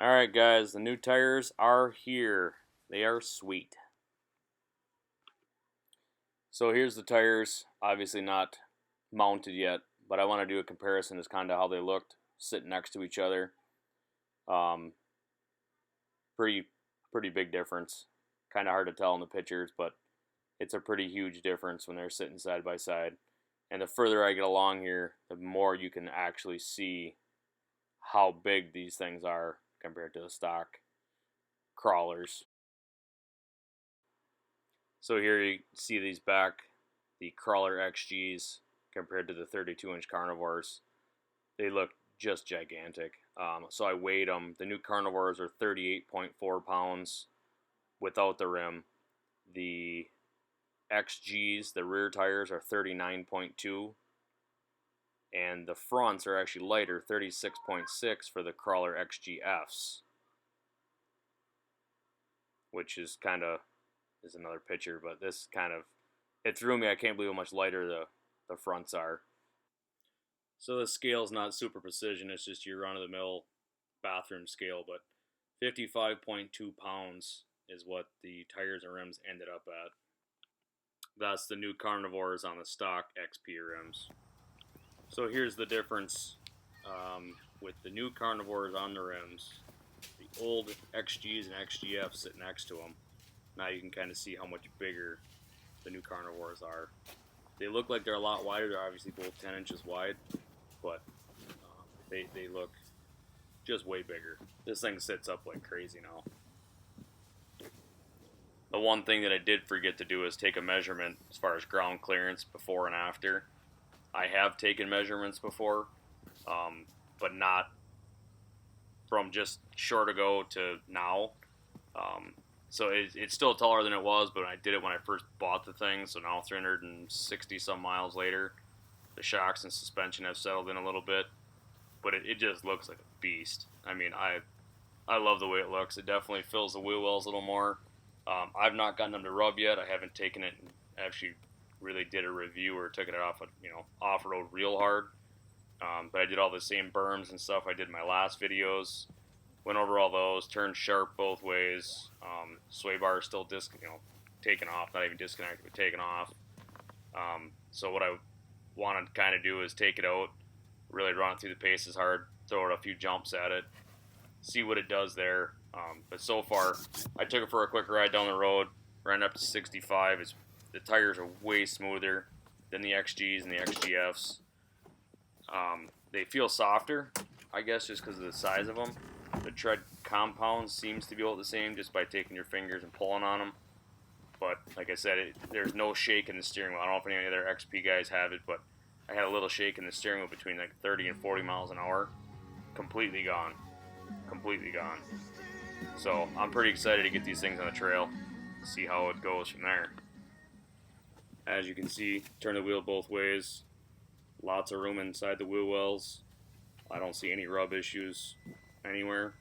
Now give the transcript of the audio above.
Alright guys, the new tires are here. They are sweet. So here's the tires, obviously not mounted yet, but I want to do a comparison as kind of how they looked sitting next to each other. Um, pretty big difference. Kind of hard to tell in the pictures, but it's a pretty huge difference when they're sitting side by side. And the further I get along here, the more you can actually see how big these things are compared to the stock crawlers. So here you see these back, the crawler XGs compared to the 32-inch carnivores. They look just gigantic. So I weighed them. The new carnivores are 38.4 pounds without the rim. The XGs, the rear tires, are 39.2. And the fronts are actually lighter, 36.6 for the crawler XGFs. Which is kind of, is another picture, but this kind of, it threw me. I can't believe how much lighter the fronts are. So the scale's not super precision, it's just your run-of-the-mill bathroom scale, but 55.2 pounds is what the tires and rims ended up at. That's the new carnivores on the stock XP rims. So here's the difference with the new carnivores on the rims. The old XGs and XGFs sit next to them. Now you can kind of see how much bigger the new carnivores are. They look like they're a lot wider. They're obviously both 10 inches wide, but they look just way bigger. This thing sits up like crazy now. The one thing that I did forget to do is take a measurement as far as ground clearance before and after. I have taken measurements before, but not from just short ago to now. So it's still taller than it was, but I did it when I first bought the thing, so now 360 some miles later, the shocks and suspension have settled in a little bit, but it just looks like a beast. I mean, I love the way it looks. It definitely fills the wheel wells a little more. I've not gotten them to rub yet. I haven't taken it and actually really did a review or took it off, off-road real hard. But I did all the same berms and stuff I did in my last videos. Went over all those, turned sharp both ways. Sway bar is still taken off, not even disconnected, but taken off. So what I want to kind of do is take it out, really run it through the paces hard, throw it a few jumps at it, see what it does there. But so far, I took it for a quick ride down the road, ran up to 65. The tires are way smoother than the XGs and the XGFs. They feel softer, I guess, just because of the size of them. The tread compound seems to be about the same just by taking your fingers and pulling on them. But like I said, there's no shake in the steering wheel. I don't know if any other XP guys have it, but I had a little shake in the steering wheel between like 30 and 40 miles an hour. Completely gone. Completely gone. So I'm pretty excited to get these things on the trail, see how it goes from there. As you can see, turn the wheel both ways. Lots of room inside the wheel wells. I don't see any rub issues anywhere.